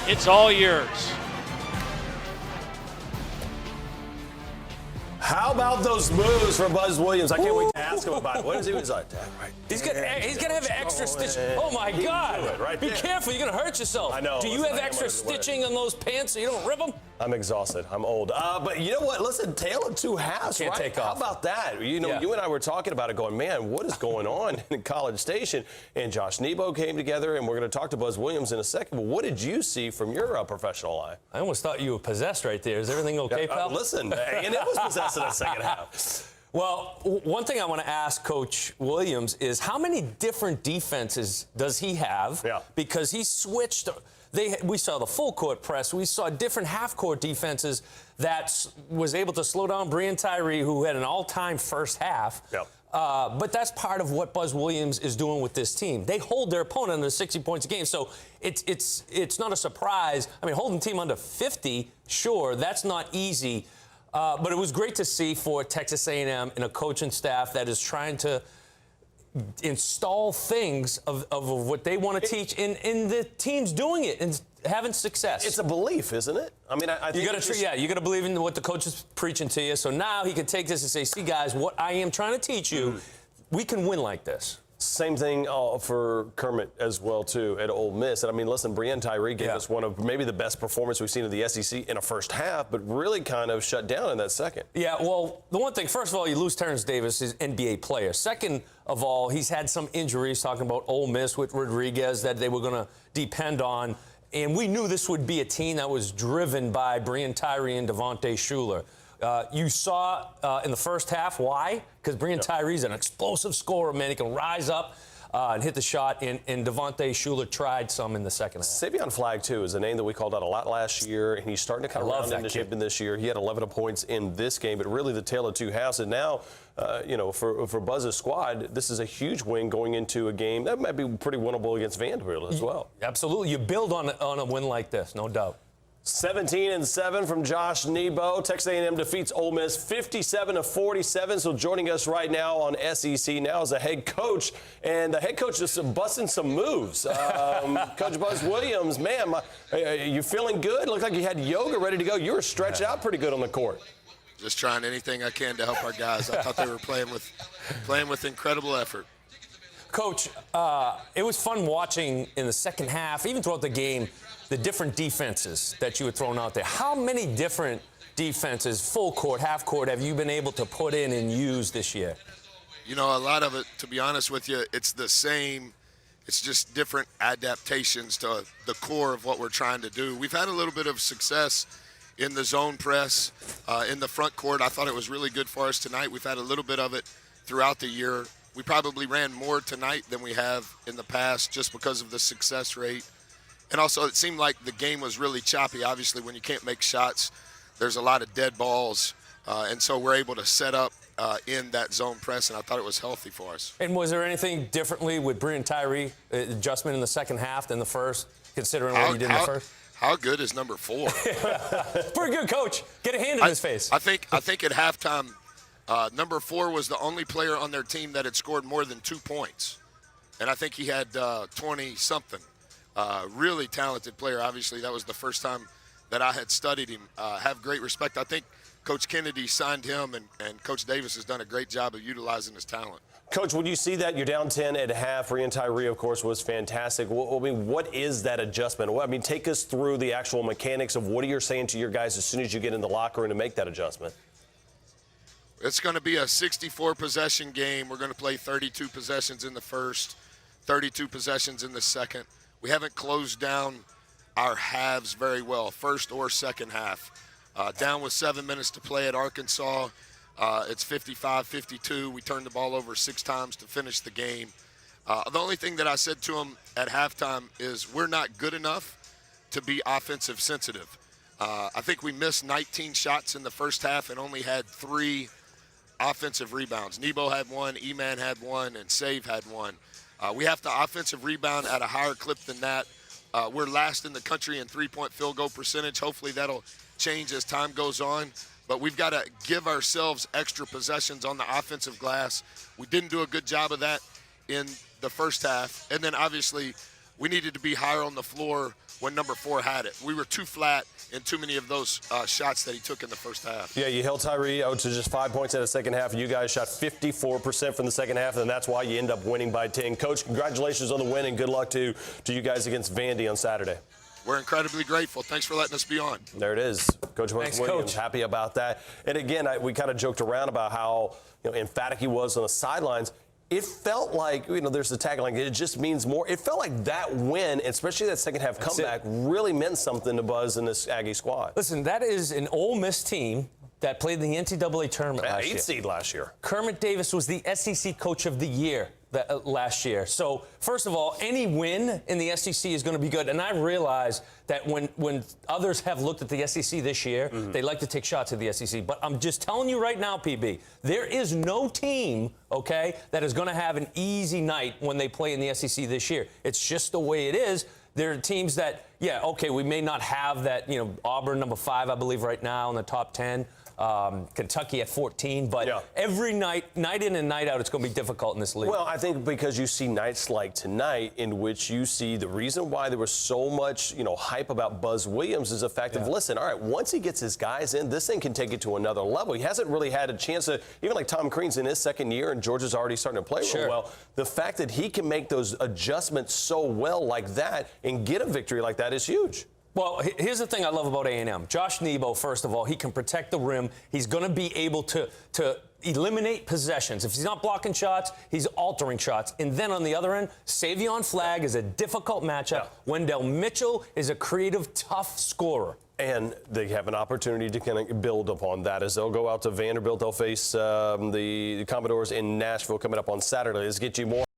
It's all yours. How about those moves from Buzz Williams? I can't wait to ask him about it. What is he was like? Right. He's gonna have extra stitching. Oh my God! Right Be there. careful, you're gonna hurt yourself. I know. Do you have extra stitching on those pants so you don't rip them? I'm exhausted. I'm old. But you know what? Listen, tale of two halves, Can't right? take How off. about that? You know, Yeah. you and I were talking about it going, man, what is going on in College Station? And Josh Nebo came together, and we're going to talk to Buzz Williams in a second. But what did you see from your professional eye? I almost thought you were possessed right there. Is everything okay, pal? Listen, and it was possessed in the second half. Well, one thing I want to ask Coach Williams is how many different defenses does he have? Yeah. Because he switched. We saw the full court press. We saw different half court defenses that was able to slow down Breon Tyree, who had an all-time first half. Yep. But that's part of what Buzz Williams is doing with this team. They hold their opponent under 60 points a game, so it's not a surprise. I mean, holding team under 50, sure, that's not easy. But it was great to see for Texas A&M and a coaching staff that is trying to install things of what they want to teach in the teams doing it and having success. It's a belief, isn't it? I mean, I think you got to believe in what the coach is preaching to you. So now he can take this and say, see, guys, what I am trying to teach you, we can win like this. Same thing for Kermit as well, too, at Ole Miss. And, I mean, listen, Breon Tyree gave us one of maybe the best performance we've seen in the SEC in a first half, but really kind of shut down in that second. Yeah, well, the one thing, first of all, you lose Terrence Davis, his NBA player. Second of all, he's had some injuries, talking about Ole Miss with Rodriguez that they were going to depend on. And we knew this would be a team that was driven by Breon Tyree and Devontae Shuler. You saw in the first half why? Because Breon Tyree's an explosive scorer, man. He can rise up and hit the shot, and Devontae Shuler tried some in the second half. Savion Flagg, too, is a name that we called out a lot last year, and he's starting to kind of round into shape in this year. He had 11 points in this game, but really the tale of two halves. And now, for Buzz's squad, this is a huge win going into a game that might be pretty winnable against Vanderbilt as well. Absolutely. You build on a win like this, no doubt. 17-7 from Josh Nebo. Texas A&M defeats Ole Miss 57-47. So joining us right now on SEC Now is the head coach, and the head coach is busting some moves. Coach Buzz Williams, man, you feeling good? Looked like you had yoga ready to go. You were stretched out pretty good on the court. Just trying anything I can to help our guys. I thought they were playing with incredible effort. Coach, it was fun watching in the second half, even throughout the game, the different defenses that you were throwing out there. How many different defenses, full court, half court, have you been able to put in and use this year? You know, a lot of it, to be honest with you, it's the same. It's just different adaptations to the core of what we're trying to do. We've had a little bit of success in the zone press, in the front court. I thought it was really good for us tonight. We've had a little bit of it throughout the year. We probably ran more tonight than we have in the past just because of the success rate. And also, it seemed like the game was really choppy. Obviously, when you can't make shots, there's a lot of dead balls. And so we're able to set up in that zone press, and I thought it was healthy for us. And was there anything differently with Breon Tyree, adjustment in the second half than the first, considering what he did in the first? How good is number 4? Pretty good, Coach. Get a hand in his face. I think at halftime, number 4 was the only player on their team that had scored more than 2 points. And I think he had 20-something. Really talented player. Obviously, that was the first time that I had studied him. Have great respect. I think Coach Kennedy signed him, and Coach Davis has done a great job of utilizing his talent. Coach, when you see that you're down 10 at half, Breon Tyree, of course, was fantastic. I mean, what is that adjustment? I mean, take us through the actual mechanics of what are you saying to your guys as soon as you get in the locker room to make that adjustment? It's going to be a 64-possession game. We're going to play 32 possessions in the first, 32 possessions in the second. We haven't closed down our halves very well, first or second half. Down with 7 minutes to play at Arkansas. It's 55-52. We turned the ball over 6 times to finish the game. The only thing that I said to them at halftime is we're not good enough to be offensive sensitive. I think we missed 19 shots in the first half and only had 3 offensive rebounds. Nebo had 1, Eman had 1, and Save had 1. We have to offensive rebound at a higher clip than that. We're last in the country in three-point field goal percentage. Hopefully that'll change as time goes on. But we've got to give ourselves extra possessions on the offensive glass. We didn't do a good job of that in the first half. And then obviously we needed to be higher on the floor when number 4 had it. We were too flat in too many of those shots that he took in the first half. Yeah, you held Tyree out to just 5 points in the second half. You guys shot 54% from the second half, and that's why you end up winning by 10. Coach, congratulations on the win, and good luck to you guys against Vandy on Saturday. We're incredibly grateful. Thanks for letting us be on. There it is. Coach Thanks, Williams, Coach. happy about that. And again, we kind of joked around about how emphatic he was on the sidelines. It felt like, there's the tagline, it just means more. It felt like that win, especially that second half comeback, really meant something to Buzz and this Aggie squad. Listen, that is an Ole Miss team that played in the NCAA tournament last year. 8th seed last year. Kermit Davis was the SEC Coach of the Year last year. So, first of all, any win in the SEC is going to be good. And I realize that when others have looked at the SEC this year, they like to take shots at the SEC. But I'm just telling you right now, PB, there is no team, okay, that is going to have an easy night when they play in the SEC this year. It's just the way it is. There are teams that, yeah, okay, we may not have that, Auburn number 5, I believe, right now in the top 10. Kentucky at 14, but every night in and night out, it's going to be difficult in this league. Well, I think because you see nights like tonight in which you see the reason why there was so much, hype about Buzz Williams is the fact of, listen, all right, once he gets his guys in, this thing can take it to another level. He hasn't really had a chance to, even like Tom Crean's in his second year and Georgia's already starting to play real well. The fact that he can make those adjustments so well like that and get a victory like that is huge. Well, here's the thing I love about A&M. Josh Nebo, first of all, he can protect the rim. He's going to be able to eliminate possessions. If he's not blocking shots, he's altering shots. And then on the other end, Savion Flagg is a difficult matchup. Wendell Mitchell is a creative, tough scorer. And they have an opportunity to kind of build upon that as they'll go out to Vanderbilt. They'll face the Commodores in Nashville coming up on Saturday. Let's get you more.